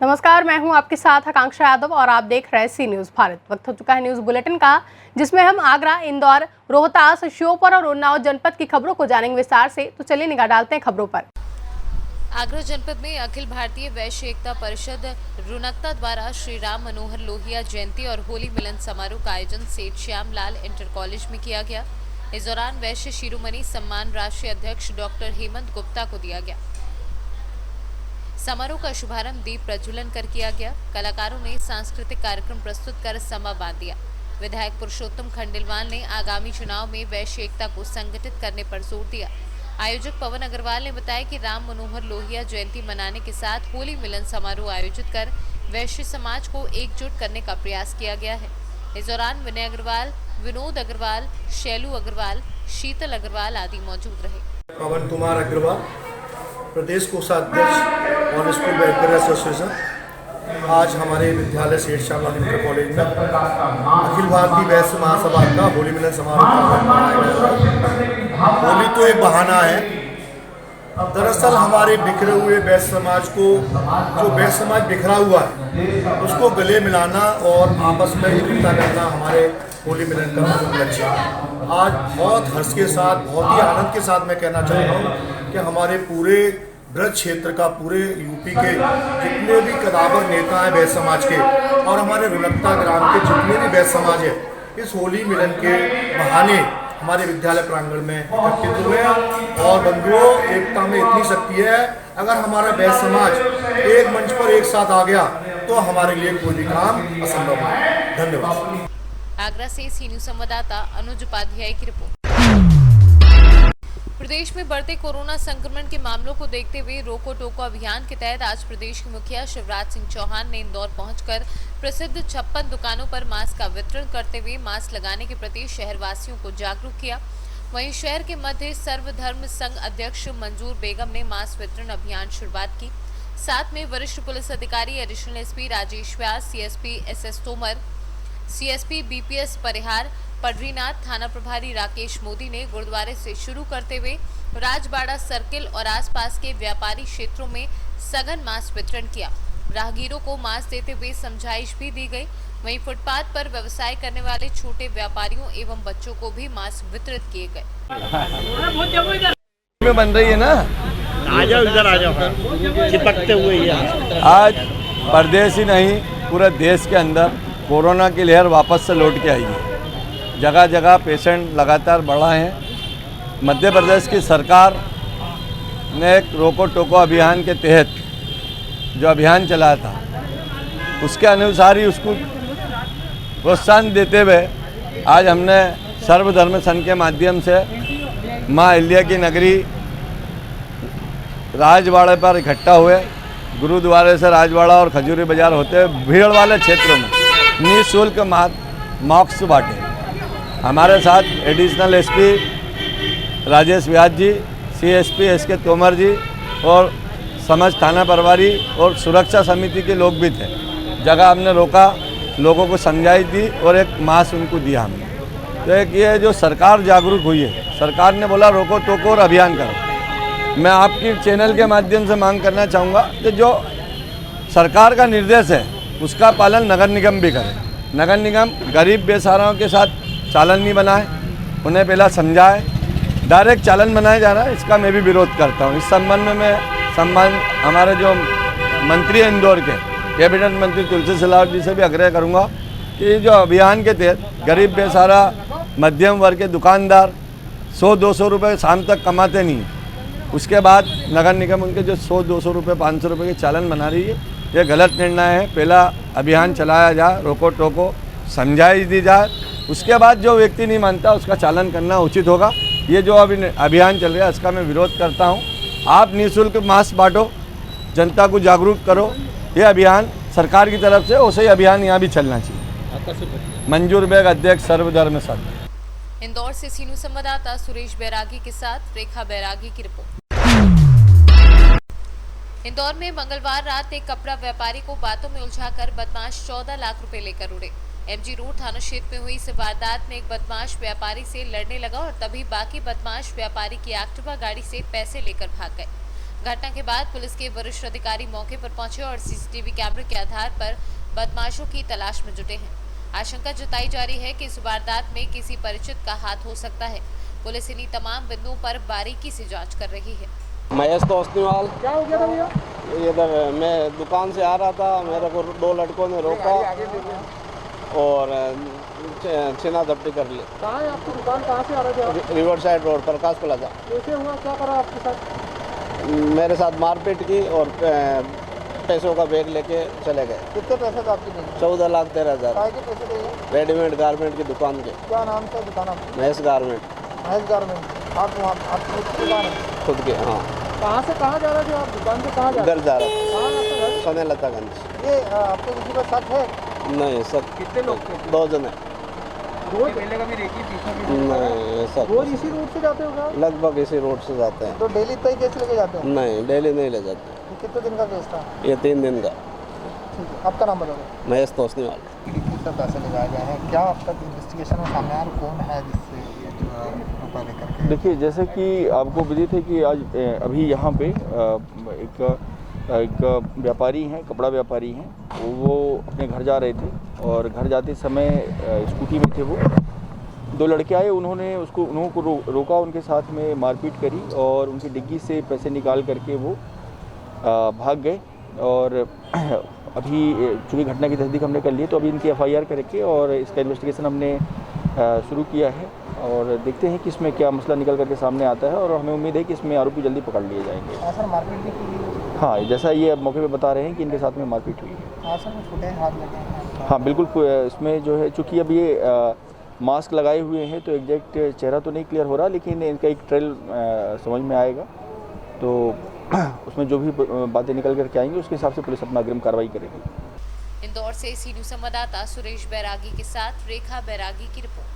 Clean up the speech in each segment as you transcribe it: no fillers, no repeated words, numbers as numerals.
नमस्कार, मैं हूं आपके साथ आकांक्षा यादव और आप देख रहे हैं सी न्यूज भारत। वक्त हो चुका है न्यूज बुलेटिन का, जिसमें हम आगरा, इंदौर, रोहतास, श्योपुर और उन्नाव जनपद की खबरों को जानेंगे विस्तार से। तो चलिए निगाह डालते हैं खबरों पर। आगरा जनपद में अखिल भारतीय वैश्य एकता परिषद रुनकता द्वारा श्री राम मनोहर लोहिया जयंती और होली मिलन समारोह का आयोजन सेठ श्यामलाल इंटर कॉलेज में किया गया। इस दौरान वैश्य शिरोमणि सम्मान राष्ट्रीय अध्यक्ष डॉक्टर हेमंत गुप्ता को दिया गया। समारोह का शुभारंभ दीप प्रज्वलन कर किया गया। कलाकारों ने सांस्कृतिक कार्यक्रम प्रस्तुत कर समा बांध दिया। विधायक पुरुषोत्तम खंडेलवाल ने आगामी चुनाव में वैश्य एकता को संगठित करने पर जोर दिया। आयोजक पवन अग्रवाल ने बताया कि राम मनोहर लोहिया जयंती मनाने के साथ होली मिलन समारोह आयोजित कर वैश्य समाज को एकजुट करने का प्रयास किया गया है। इस दौरान विनय अग्रवाल, विनोद अग्रवाल, शैलू अग्रवाल, शीतल अग्रवाल आदि मौजूद रहे। पवन कुमार अग्रवाल, प्रदेश कोषाध्यक्ष ऑल स्कूल वेलफेयर एसोसिएशन। आज हमारे विद्यालय सेठ श्यामलाल इंटर कॉलेज में अखिल भारतीय वैश्य महासभा का होली मिलन समारोह। होली तो एक बहाना है, दरअसल हमारे बिखरे हुए वैश्य समाज को, जो वैश्य समाज बिखरा हुआ है, उसको गले मिलाना और आपस में एकता करना हमारे होली मिलन का प्रमुख लक्ष्य है। आज बहुत हर्ष के साथ, बहुत ही आनंद के साथ मैं कहना चाहता हूँ कि हमारे पूरे ब्रज क्षेत्र का, पूरे यूपी के जितने भी कदावर नेता हैं वैश्य समाज के और हमारे रुनकता ग्राम के जितने भी वैश्य समाज है, इस होली मिलन के बहाने हमारे विद्यालय प्रांगण में एकत्रित हुए हैं। और बंधुओं, एकता में इतनी शक्ति है, अगर हमारा वैश्य समाज एक मंच पर एक साथ आ गया तो हमारे लिए कोई भी काम असंभव है। धन्यवाद। आगरा से सी न्यूज संवाददाता अनुज उपाध्याय की रिपोर्ट। प्रदेश में बढ़ते कोरोना संक्रमण के मामलों को देखते हुए रोको टोको अभियान के तहत आज प्रदेश के मुखिया शिवराज सिंह चौहान ने इंदौर पहुंचकर प्रसिद्ध 56 दुकानों पर मास्क का वितरण करते हुए मास्क लगाने के प्रति शहरवासियों को जागरूक किया। वहीं शहर के मध्य सर्वधर्म संघ अध्यक्ष मंजूर बेगम ने मास्क वितरण अभियान शुरुआत की। साथ में वरिष्ठ पुलिस अधिकारी additional SP Rajesh Vyas, CSP SS Tomar, CSP BPS Parihar, Padrinath, थाना प्रभारी राकेश मोदी ने गुरुद्वारे से शुरू करते हुए राजबाड़ा सर्किल और आसपास के व्यापारी क्षेत्रों में सघन मास्क वितरण किया। राहगीरों को मास्क देते हुए समझाइश भी दी गई। वहीं फुटपाथ पर व्यवसाय करने वाले छोटे व्यापारियों एवं बच्चों को भी मास्क वितरित किए गए। बन रही है ना, आ जाओ इधर, आ जाओ, चिपकते हुए ही। आज प्रदेश ही नहीं पूरे देश के अंदर कोरोना की लहर वापस से लौट के आई है। जगह जगह पेशेंट लगातार बढ़ा है। मध्य प्रदेश की सरकार ने एक रोको टोको अभियान के तहत जो अभियान चलाया था, उसके अनुसार ही उसको प्रोत्साहन देते हुए आज हमने सर्वधर्म संघ के माध्यम से माँ अहिल्या की नगरी राजवाड़े पर इकट्ठा हुए। गुरुद्वारे से राजवाड़ा और खजूरी बाजार होते हुए भीड़ वाले क्षेत्रों में निःशुल्क मास्क बांटे। हमारे साथ एडिशनल एसपी राजेश व्यास जी, सीएसपी एसके तोमर जी और समस्त थाना प्रभारी और सुरक्षा समिति के लोग भी थे। जगह हमने रोका, लोगों को समझाई दी और एक मास्क उनको दिया हमने। तो एक ये जो सरकार जागरूक हुई है, सरकार ने बोला रोको टोको और अभियान करो। मैं आपकी चैनल के माध्यम से मांग करना चाहूँगा कि जो सरकार का निर्देश है उसका पालन नगर निगम भी करे। नगर निगम गरीब बेसहाराओं के साथ चालन नहीं बनाए, उन्हें पहला समझाए। डायरेक्ट चालन बनाया जा रहा है, इसका मैं भी विरोध करता हूँ। इस संबंध में मैं हमारे जो मंत्री हैं इंदौर के, कैबिनेट मंत्री तुलसी सिलावट जी से भी आग्रह करूँगा कि जो अभियान के तहत गरीब बेसहारा मध्यम वर्ग के दुकानदार 100-200 रुपये शाम तक कमाते नहीं, उसके बाद नगर निगम उनके जो 100-200 रुपये 500 रुपये के चालन बना रही है, ये गलत निर्णय है। पहला अभियान चलाया जाए, रोको टोको समझाई दी जाए, उसके बाद जो व्यक्ति नहीं मानता उसका चालन करना उचित होगा। ये जो अभी अभियान चल रहा है इसका मैं विरोध करता हूँ। आप निःशुल्क मास्क बांटो, जनता को जागरूक करो। ये अभियान सरकार की तरफ से वैसे ही अभियान यहाँ भी चलना चाहिए। मंजूर बेग, अध्यक्ष सर्वधर्म संघ। इंदौर से सी न्यूज संवाददाता सुरेश बैरागी के साथ रेखा बैरागी की रिपोर्ट। इंदौर में मंगलवार रात एक कपड़ा व्यापारी को बातों में उलझाकर बदमाश 14 लाख रुपए लेकर उड़े। एमजी रोड थाना क्षेत्र में हुई इस वारदात में एक बदमाश व्यापारी से लड़ने लगा और तभी बाकी बदमाश व्यापारी की एक्टिवा गाड़ी से पैसे लेकर भाग गए। घटना के बाद पुलिस के वरिष्ठ अधिकारी मौके पर पहुंचे और सीसीटीवी कैमरे के आधार पर बदमाशों की तलाश में जुटे हैं। आशंका जताई जा रही है कि इस वारदात में किसी परिचित का हाथ हो सकता है। पुलिस इन्हीं तमाम बिंदुओं पर बारीकी से जांच कर रही है। महेश तोस्नीवाल। क्या हो गया था भैया? इधर मैं दुकान से आ रहा था, मेरे को दो लड़कों ने रोका और छीना झपटी कर ली। कहाँ है आपकी दुकान? कहाँ से आ रहे थे आप? रिवर साइड रोड प्रकाश प्लाजा। कैसे हुआ, क्या करा आपके साथ? मेरे साथ मारपीट की और पैसों का बैग लेके चले गए। कितने पैसे थे आपके पास? 14,13,000 काय के पैसे थे? रेडीमेड गारमेंट की दुकान के। क्या नाम था दुकान आपकी? महेश गारमेंट। महेश गारमेंट। आप वहाँ आपकी दुकान है? खुद के। हाँ। कहाँ से कहाँ जा रहे थे आप? दुकान से कहाँ जा रहे इधर जा रहा था। कहाँ आपका घर? सोने लतागंज। ये आपके किसी पर शक है? नहीं सर। कितने लोग थे? 2 जने। रोज पहले का भी देखिए पीछे नहीं सर, रोज इसी रूट से जाते हो क्या? लगभग इसी रोड से जाते हैं। तो डेली तय कैसे लेके जाते हैं? नहीं डेली नहीं ले जाते। ये कितने दिन का केस था? ये 3 दिन का। ठीक है, आपका नाम बताओ। महेश तोस्नीवाल। कितने पैसे लगाए गए हैं? क्या अब तक इन्वेस्टिगेशन में सामने आया कौन है जिससे ये जो रुपये लेकर के? देखिए, जैसे कि आपको विदित है कि आज अभी यहाँ पे एक व्यापारी हैं, कपड़ा व्यापारी हैं, वो अपने घर जा रहे थे और घर जाते समय स्कूटी में थे वो। 2 लड़के आए, उन्हों को रोका, उनके साथ में मारपीट करी और उनकी डिग्गी से पैसे निकाल करके वो भाग गए। और अभी चूँकि घटना की तस्दीक हमने कर ली है तो अभी इनकी FIR करके और इसका इन्वेस्टिगेशन हमने शुरू किया है और देखते हैं कि इसमें क्या मसला निकल करके सामने आता है और हमें उम्मीद है कि इसमें आरोपी जल्दी पकड़ लिए जाएंगे। सर मारपीट भी की? हाँ, जैसा ये अब मौके पे बता रहे हैं कि इनके साथ में मारपीट हुई है। हाँ सर, छोटे हाथ लगे हैं। हाँ बिल्कुल, इसमें जो है चूँकि अब ये मास्क लगाए हुए हैं तो एग्जैक्ट चेहरा तो नहीं क्लियर हो रहा, लेकिन इनका एक ट्रेल समझ में आएगा तो उसमें जो भी बातें निकल करके आएंगी उसके हिसाब से पुलिस अपना अग्रिम कार्रवाई करेगी। इंदौर से सी न्यूज़ संवाददाता सुरेश बैरागी के साथ रेखा बैरागी की रिपोर्ट।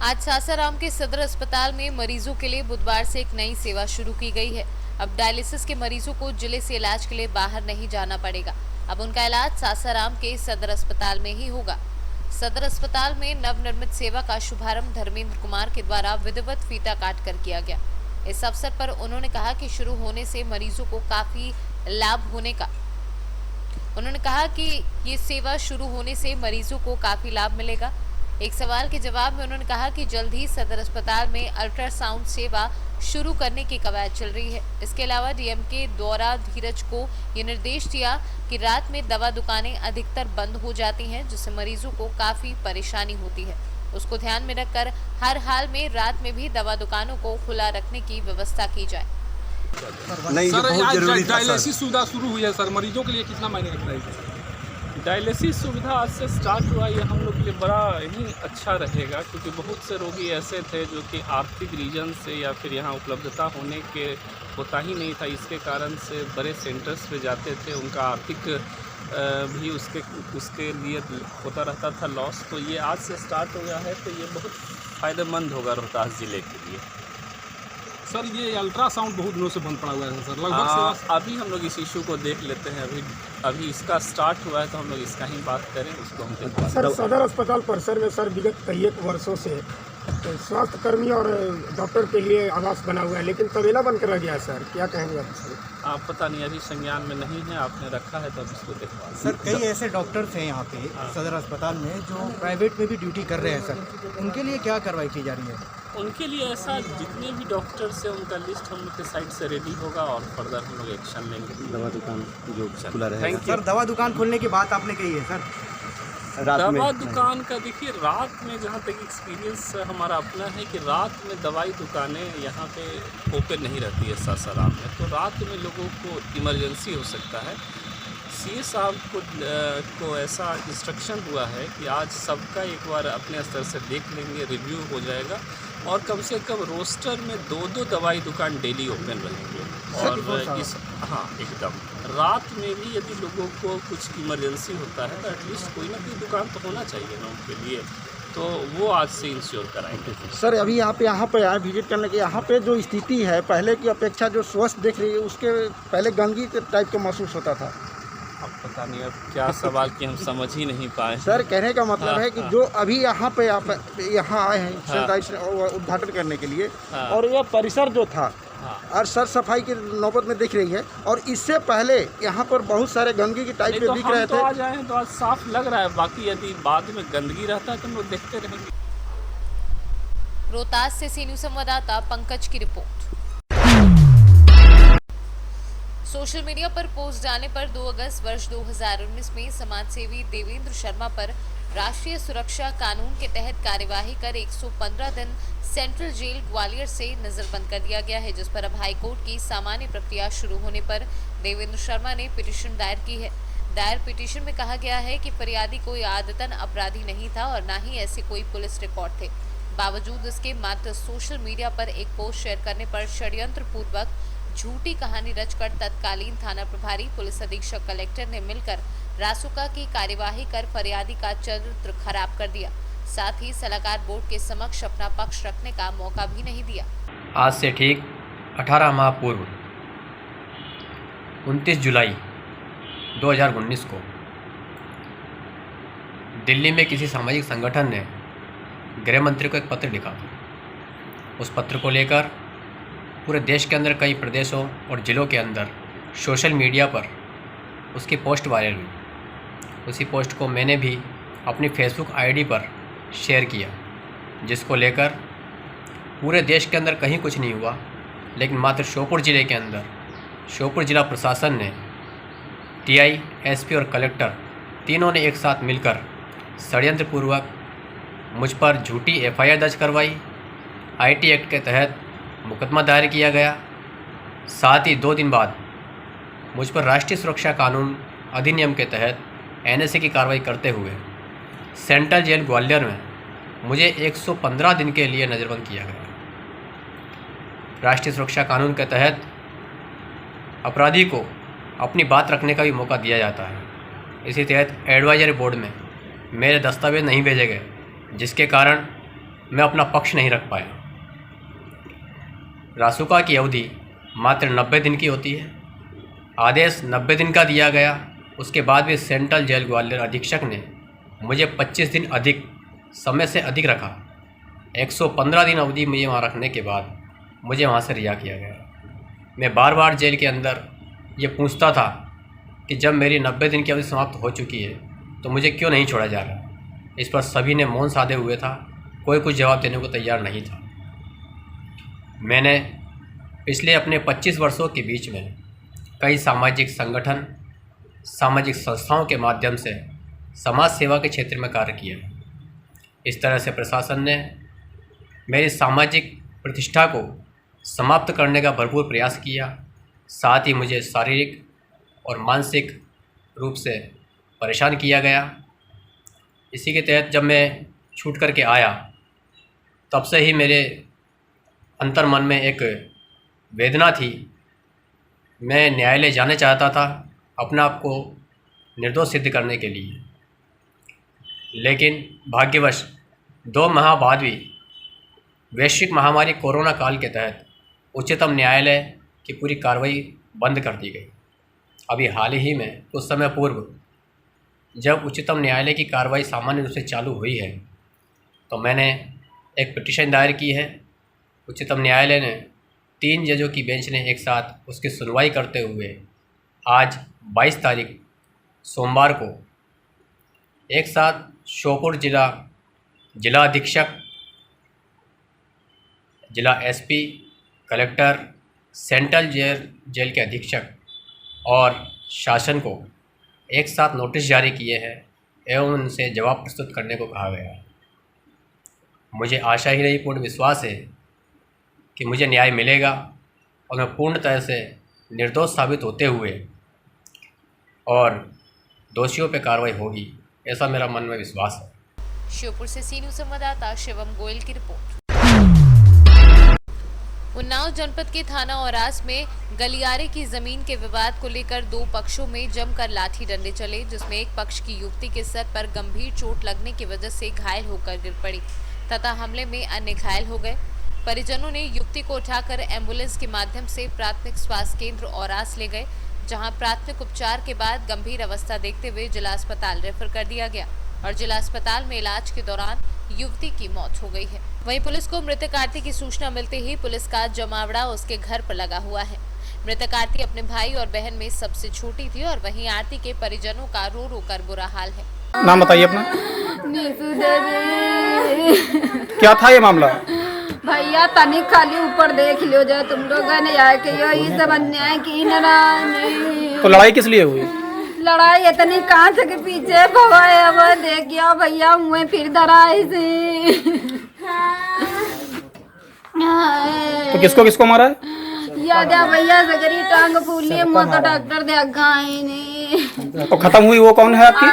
आज सासाराम के सदर अस्पताल में मरीजों के लिए बुधवार से एक नई सेवा शुरू की गई है। अब डायलिसिस के मरीजों को जिले से इलाज के लिए बाहर नहीं जाना पड़ेगा। अब उनका इलाज सासाराम के सदर अस्पताल में ही होगा। सदर अस्पताल में नवनिर्मित सेवा का शुभारंभ धर्मेंद्र कुमार के द्वारा विधिवत फीता काट कर किया गया। इस अवसर पर उन्होंने कहा कि शुरू होने से मरीजों को काफी लाभ होने का उन्होंने कहा कि ये सेवा शुरू होने से मरीजों को काफी लाभ मिलेगा। एक सवाल के जवाब में उन्होंने कहा कि जल्द ही सदर अस्पताल में अल्ट्रासाउंड सेवा शुरू करने की कवायद चल रही है। इसके अलावा डीएम के द्वारा धीरज को ये निर्देश दिया कि रात में दवा दुकानें अधिकतर बंद हो जाती हैं, जिससे मरीजों को काफी परेशानी होती है। उसको ध्यान में रखकर हर हाल में रात में भी दवा दुकानों को खुला रखने की व्यवस्था की जाए। नहीं, सर आज डायलिसिस सुविधा शुरू हुई है सर, मरीजों के लिए कितना मायने रखता है? डायलिसिस सुविधा आज से स्टार्ट हुआ, ये हम लोग के लिए बड़ा ही अच्छा रहेगा, क्योंकि बहुत से रोगी ऐसे थे जो कि आर्थिक रीजन से या फिर यहाँ उपलब्धता होने के होता ही नहीं था, इसके कारण से बड़े सेंटर्स पे जाते थे, उनका आर्थिक भी उसके लिए होता रहता था लॉस। तो ये आज से स्टार्ट हो गया है तो ये बहुत फ़ायदेमंद होगा रोहतास ज़िले के लिए। सर ये अल्ट्रासाउंड बहुत दिनों से बंद पड़ा हुआ है सर, लगभग अभी हम लोग इस इशू को देख लेते हैं। अभी इसका स्टार्ट हुआ है तो हम लोग इसका ही बात करें, उसको हम देखते। सर सदर अस्पताल परिसर में सर विगत कई एक वर्षों से स्वास्थ्य कर्मी और डॉक्टर के लिए आवास बना हुआ है, लेकिन तबेला बन कर रह गया है सर, क्या कहेंगे आप सर? आप पता नहीं, अभी संज्ञान में नहीं है, आपने रखा है तो अब इसको देखवा। सर कई ऐसे डॉक्टर्स हैं यहाँ पे सदर अस्पताल में जो प्राइवेट में भी ड्यूटी कर रहे हैं सर, उनके लिए क्या कार्रवाई की जा रही है? उनके लिए ऐसा जितने भी डॉक्टर्स हैं उनका लिस्ट हम लोग के साइड से रेडी होगा और फर्दर हम लोग एक्शन लेंगे। दवा दुकान जो खुला रहेगा। सर दवा दुकान खोलने की बात आपने कही है सर, दवा दुकान का देखिए, रात में जहाँ तक एक्सपीरियंस हमारा अपना है कि रात में दवाई दुकानें यहाँ पे ओपन नहीं रहती है सासाराम में, तो रात में लोगों को इमरजेंसी हो सकता है। सीए साहब को ऐसा इंस्ट्रक्शन हुआ है कि आज सबका एक बार अपने स्तर से देख लेंगे, रिव्यू हो जाएगा और कम से कम रोस्टर में 2-2 दवाई दुकान डेली ओपन रहेंगे। और इस एकदम रात में भी यदि लोगों को कुछ इमरजेंसी होता है तो एटलीस्ट कोई ना कोई दुकान तो होना चाहिए ना उनके लिए, तो वो आज से इंश्योर कराएंगे। सर अभी आप यहाँ पे आए विजिट करने के, यहाँ पे जो स्थिति है पहले की अपेक्षा जो स्वस्थ देख रही है, उसके पहले गंदगी के टाइप का महसूस होता था। अब पता नहीं अब क्या सवाल की हम समझ ही नहीं पाए। सर कहने का मतलब है कि जो अभी यहाँ पे आप यहाँ आए हैं सैनिटाइजेशन उद्घाटन करने के लिए, और यह परिसर जो था और सर सफाई की नौबत में दिख रही है। और इससे पहले यहाँ पर बहुत सारे गंदगी की टाइप के दिख रहे थे। आज आए हैं तो आज साफ लग रहा है, बाकी यदि बाद में गंदगी रहता है तो हम लोग देखते रहेंगे। रोहतास से सी न्यूज़ संवाददाता पंकज की रिपोर्ट। सोशल मीडिया पर पोस्ट डालने पर 2 अगस्त वर्ष 2019 में समाजसेवी देवेंद्र शर्मा पर राष्ट्रीय सुरक्षा कानून के तहत कार्यवाही कर 115 दिन सेंट्रल जेल ग्वालियर से नजरबंद कर दिया गया है, जिस पर अब हाईकोर्ट की सामान्य प्रक्रिया शुरू होने पर देवेंद्र शर्मा ने पिटीशन दायर की है। दायर पिटीशन में कहा गया है कि फरियादी कोई आदतन अपराधी नहीं था और न ही ऐसे कोई पुलिस रिकॉर्ड थे। बावजूद इसके मात्र सोशल मीडिया पर एक पोस्ट शेयर करने पर षड्यंत्र पूर्वक झूठी कहानी रचकर तत्कालीन थाना प्रभारी पुलिस अधीक्षक कलेक्टर ने मिलकर रासुका की कार्यवाही कर फरियादी का चरित्र खराब कर दिया। साथ ही सलाहकार बोर्ड के समक्ष अपना पक्ष रखने का मौका भी नहीं दिया। आज से ठीक 18 माह पूर्व 29 जुलाई 2019 को दिल्ली में किसी सामाजिक संगठन ने गृह मंत्री को एक पत्र लिखा। उस पत्र को लेकर पूरे देश के अंदर कई प्रदेशों और ज़िलों के अंदर सोशल मीडिया पर उसकी पोस्ट वायरल हुई। उसी पोस्ट को मैंने भी अपनी फेसबुक आईडी पर शेयर किया, जिसको लेकर पूरे देश के अंदर कहीं कुछ नहीं हुआ, लेकिन मात्र श्योपुर ज़िले के अंदर श्योपुर ज़िला प्रशासन ने टीआई, एसपी और कलेक्टर तीनों ने एक साथ मिलकर षड्यंत्रपूर्वक मुझ पर झूठी एफआईआर दर्ज करवाई। आईटी एक्ट के तहत मुकदमा दायर किया गया। साथ ही 2 दिन बाद मुझ पर राष्ट्रीय सुरक्षा कानून अधिनियम के तहत एनएसए की कार्रवाई करते हुए सेंट्रल जेल ग्वालियर में मुझे 115 दिन के लिए नज़रबंद किया गया। राष्ट्रीय सुरक्षा कानून के तहत अपराधी को अपनी बात रखने का भी मौका दिया जाता है। इसी तहत एडवाइजरी बोर्ड में मेरे दस्तावेज नहीं भेजे गए, जिसके कारण मैं अपना पक्ष नहीं रख पाया। रासुका की अवधि मात्र 90 दिन की होती है। आदेश 90 दिन का दिया गया। उसके बाद भी सेंट्रल जेल ग्वालियर अधीक्षक ने मुझे 25 दिन अधिक समय से अधिक रखा। 115 दिन अवधि मुझे वहाँ रखने के बाद मुझे वहाँ से रिहा किया गया। मैं बार बार जेल के अंदर ये पूछता था कि जब मेरी 90 दिन की अवधि समाप्त हो चुकी है तो मुझे क्यों नहीं छोड़ा जा रहा। इस पर सभी ने मौन साधे हुए था, कोई कुछ जवाब देने को तैयार नहीं था। मैंने पिछले अपने 25 वर्षों के बीच में कई सामाजिक संगठन, सामाजिक संस्थाओं के माध्यम से समाज सेवा के क्षेत्र में कार्य किया। इस तरह से प्रशासन ने मेरी सामाजिक प्रतिष्ठा को समाप्त करने का भरपूर प्रयास किया। साथ ही मुझे शारीरिक और मानसिक रूप से परेशान किया गया। इसी के तहत जब मैं छूट करके आया, तब से ही मेरे अंतर मन में एक वेदना थी। मैं न्यायालय जाना चाहता था अपने आप को निर्दोष सिद्ध करने के लिए, लेकिन भाग्यवश 2 माह बाद भी वैश्विक महामारी कोरोना काल के तहत उच्चतम न्यायालय की पूरी कार्रवाई बंद कर दी गई। अभी हाल ही में कुछ समय पूर्व जब उच्चतम न्यायालय की कार्रवाई सामान्य रूप से चालू हुई है, तो मैंने एक पिटीशन दायर की है। उच्चतम न्यायालय ने 3 जजों की बेंच ने एक साथ उसकी सुनवाई करते हुए आज 22 तारीख सोमवार को एक साथ श्योपुर जिला अधीक्षक, जिला एसपी, कलेक्टर, सेंट्रल जेल के अधीक्षक और शासन को एक साथ नोटिस जारी किए हैं एवं उनसे जवाब प्रस्तुत करने को कहा गया है। मुझे आशा ही नहीं, पूर्ण विश्वास है कि मुझे न्याय मिलेगा और मैं पूर्ण तरह से निर्दोष साबित होते हुए और दोषियों पर कार्रवाई होगी, ऐसा मेरा मन में विश्वास है। श्योपुर से सी न्यूज़ संवाददाता शिवम गोयल की रिपोर्ट। उन्नाव जनपद के थाना औरास में गलियारे की जमीन के विवाद को लेकर 2 पक्षों में जमकर लाठी डंडे चले, जिसमें एक पक्ष की युवती के सर पर गंभीर चोट लगने की वजह से घायल होकर गिर पड़ी तथा हमले में अन्य घायल हो गए। परिजनों ने युवती को उठाकर एम्बुलेंस के माध्यम से प्राथमिक स्वास्थ्य केंद्र औरास ले गए, जहां प्राथमिक उपचार के बाद गंभीर अवस्था देखते हुए जिला अस्पताल रेफर कर दिया गया। और जिला अस्पताल में इलाज के दौरान युवती की मौत हो गई है। वहीं पुलिस को मृतक आरती की सूचना मिलते ही पुलिस का जमावड़ा उसके घर पर लगा हुआ है। मृतक आरती अपने भाई और बहन में सबसे छोटी थी और वहीं आरती के परिजनों का रो रो कर बुरा हाल है। नाम बताइए अपना। नीतू देवी। क्या था ये मामला? भैया तनी खाली ऊपर देख लियो जो तुम लोग ने आके ये सब अन्याय की नारानी। तो लड़ाई किस लिए हुई? लड़ाई इतनी कांच के पीछे भवाए अब देख गया भैया मुँह फिर धराई से। तो किसको किसको मारा है? याद है भैया सगरी टांग फूली मुँह तो डॉक्टर देखा ही नहीं। तो खत्म हुई वो कौन है आपकी?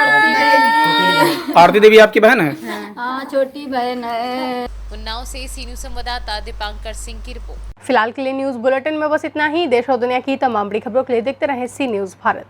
आरती देवी आपकी बहन है? हाँ छोटी बहन है। उन्नाव से सी न्यूज़ संवाददाता दीपांकर सिंह की रिपोर्ट। फिलहाल के लिए न्यूज बुलेटिन में बस इतना ही। देश और दुनिया की तमाम बड़ी खबरों के लिए देखते रहें सी न्यूज भारत।